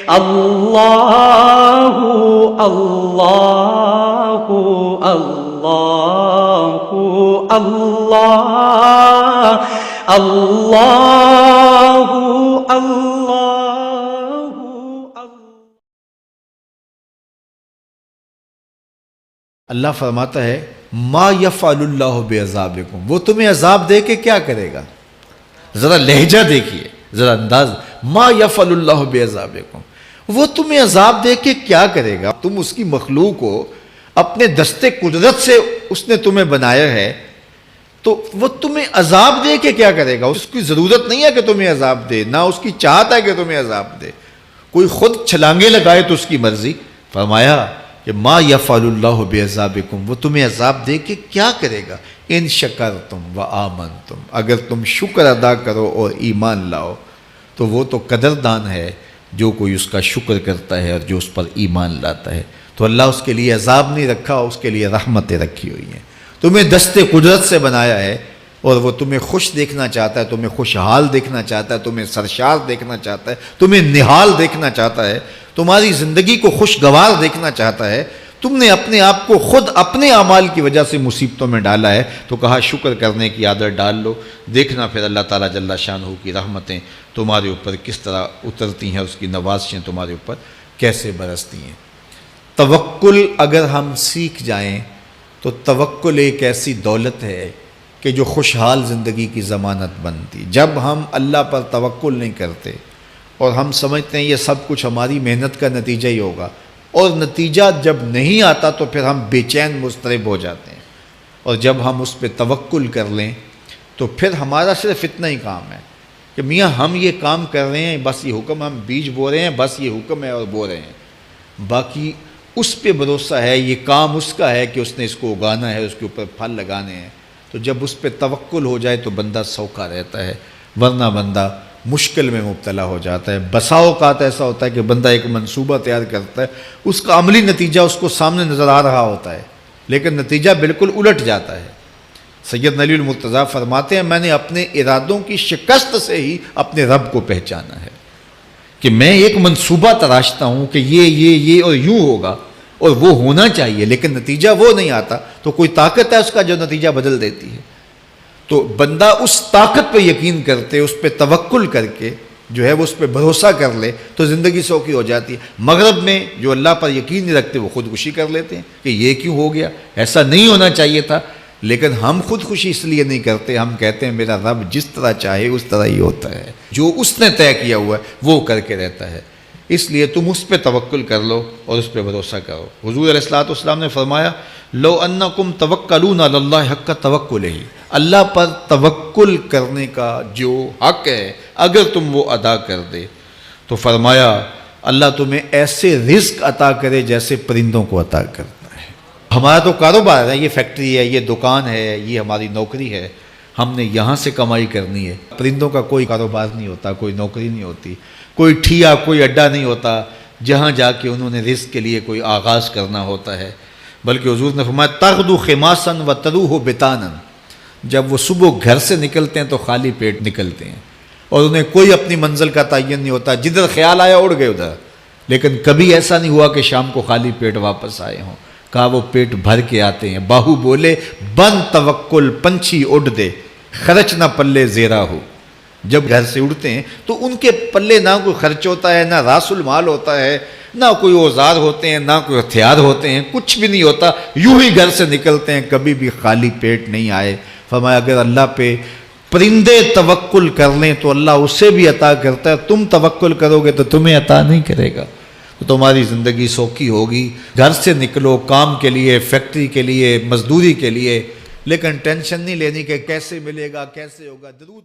اللہ اللہ اللہ اللہ اللہ اللہ۔ اللہ فرماتا ہے ما یفعل اللہ بعذابکم، وہ تمہیں عذاب دے کے کیا کرے گا؟ ذرا لہجہ دیکھیے، ذرا انداز، ما یفعل اللہ بعذابکم، وہ تمہیں عذاب دے کے کیا کرے گا؟ تم اس کی مخلوق ہو، اپنے دستے قدرت سے اس نے تمہیں بنایا ہے، تو وہ تمہیں عذاب دے کے کیا کرے گا؟ اس کی ضرورت نہیں ہے کہ تمہیں عذاب دے، نہ اس کی چاہت ہے کہ تمہیں عذاب دے، کوئی خود چھلانگے لگائے تو اس کی مرضی۔ فرمایا کہ ما یفعل اللہ بعذابکم، وہ تمہیں عذاب دے کے کیا کرے گا؟ ان شکرتم و آمنتم، اگر تم شکر ادا کرو اور ایمان لاؤ تو وہ تو قدردان ہے جو کوئی اس کا شکر کرتا ہے اور جو اس پر ایمان لاتا ہے۔ تو اللہ اس کے لیے عذاب نہیں رکھا، اس کے لیے رحمتیں رکھی ہوئی ہیں۔ تمہیں دستے قدرت سے بنایا ہے اور وہ تمہیں خوش دیکھنا چاہتا ہے، تمہیں خوشحال دیکھنا چاہتا ہے، تمہیں سرشار دیکھنا چاہتا ہے، تمہیں نہال دیکھنا چاہتا ہے، تمہاری زندگی کو خوشگوار دیکھنا چاہتا ہے۔ تم نے اپنے آپ کو خود اپنے اعمال کی وجہ سے مصیبتوں میں ڈالا ہے، تو کہا شکر کرنے کی عادت ڈال لو، دیکھنا پھر اللہ تعالیٰ جل شانہ کی رحمتیں تمہارے اوپر کس طرح اترتی ہیں، اس کی نوازشیں تمہارے اوپر کیسے برستی ہیں۔ توکل اگر ہم سیکھ جائیں تو توکل ایک ایسی دولت ہے کہ جو خوشحال زندگی کی ضمانت بنتی۔ جب ہم اللہ پر توکل نہیں کرتے اور ہم سمجھتے ہیں یہ سب کچھ ہماری محنت کا نتیجہ ہی ہوگا، اور نتیجہ جب نہیں آتا تو پھر ہم بے چین مضطرب ہو جاتے ہیں، اور جب ہم اس پہ توکل کر لیں تو پھر ہمارا صرف اتنا ہی کام ہے کہ میاں ہم یہ کام کر رہے ہیں، بس یہ حکم، ہم بیج بو رہے ہیں، بس یہ حکم ہے اور بو رہے ہیں، باقی اس پہ بھروسہ ہے، یہ کام اس کا ہے کہ اس نے اس کو اگانا ہے، اس کے اوپر پھل لگانے ہیں۔ تو جب اس پہ توکل ہو جائے تو بندہ سوکھا رہتا ہے، ورنہ بندہ مشکل میں مبتلا ہو جاتا ہے۔ بسا اوقات ایسا ہوتا ہے کہ بندہ ایک منصوبہ تیار کرتا ہے، اس کا عملی نتیجہ اس کو سامنے نظر آ رہا ہوتا ہے، لیکن نتیجہ بالکل الٹ جاتا ہے۔ سید علی المرتضیٰ فرماتے ہیں میں نے اپنے ارادوں کی شکست سے ہی اپنے رب کو پہچانا ہے، کہ میں ایک منصوبہ تراشتا ہوں کہ یہ اور یوں ہوگا اور وہ ہونا چاہیے، لیکن نتیجہ وہ نہیں آتا، تو کوئی طاقت ہے اس کا جو نتیجہ بدل دیتی ہے۔ تو بندہ اس طاقت پہ یقین کرتے، اس پہ توکل کر کے جو ہے وہ اس پہ بھروسہ کر لے تو زندگی سوکھی ہو جاتی ہے۔ مغرب میں جو اللہ پر یقین نہیں رکھتے وہ خودکشی کر لیتے ہیں کہ یہ کیوں ہو گیا، ایسا نہیں ہونا چاہیے تھا، لیکن ہم خودکشی اس لیے نہیں کرتے، ہم کہتے ہیں میرا رب جس طرح چاہے اس طرح ہی ہوتا ہے، جو اس نے طے کیا ہوا ہے وہ کر کے رہتا ہے، اس لیے تم اس پہ توکل کر لو اور اس پہ بھروسہ کرو۔ حضور علیہ الصلوۃ والسلام نے فرمایا لو انکم توکلون علی اللہ حق توکلہ، اللہ پر توکل کرنے کا جو حق ہے اگر تم وہ ادا کر دے تو فرمایا اللہ تمہیں ایسے رزق عطا کرے جیسے پرندوں کو عطا کرتا ہے۔ ہمارا تو کاروبار ہے، یہ فیکٹری ہے، یہ دکان ہے، یہ ہماری نوکری ہے، ہم نے یہاں سے کمائی کرنی ہے۔ پرندوں کا کوئی کاروبار نہیں ہوتا، کوئی نوکری نہیں ہوتی، کوئی ٹھیا، کوئی اڈا نہیں ہوتا جہاں جا کے انہوں نے رزق کے لیے کوئی آغاز کرنا ہوتا ہے، بلکہ حضور نے فرمایا تغدو خماسا و تروح بطانا، جب وہ صبح گھر سے نکلتے ہیں تو خالی پیٹ نکلتے ہیں اور انہیں کوئی اپنی منزل کا تعین نہیں ہوتا، جدھر خیال آیا اڑ گئے ادھر، لیکن کبھی ایسا نہیں ہوا کہ شام کو خالی پیٹ واپس آئے ہوں، کہا وہ پیٹ بھر کے آتے ہیں۔ باہو بولے بن توکل پنچھی اڑ دے، خرچ نہ پلے زیرا ہو، جب گھر سے اڑتے ہیں تو ان کے پلے نہ کوئی خرچ ہوتا ہے، نہ راس المال ہوتا ہے، نہ کوئی اوزار ہوتے ہیں، نہ کوئی ہتھیار ہوتے ہیں، کچھ بھی نہیں ہوتا، یوں ہی گھر سے نکلتے ہیں، کبھی بھی خالی پیٹ نہیں آئے۔ فرمایا اگر اللہ پہ پرندے توکل کر لیں تو اللہ اسے بھی عطا کرتا ہے، تم توکل کرو گے تو تمہیں عطا نہیں کرے گا، تو تمہاری زندگی سوکھی ہوگی۔ گھر سے نکلو کام کے لیے، فیکٹری کے لیے، مزدوری کے لیے، لیکن ٹینشن نہیں لینی کہ کیسے ملے گا، کیسے ہوگا۔ درود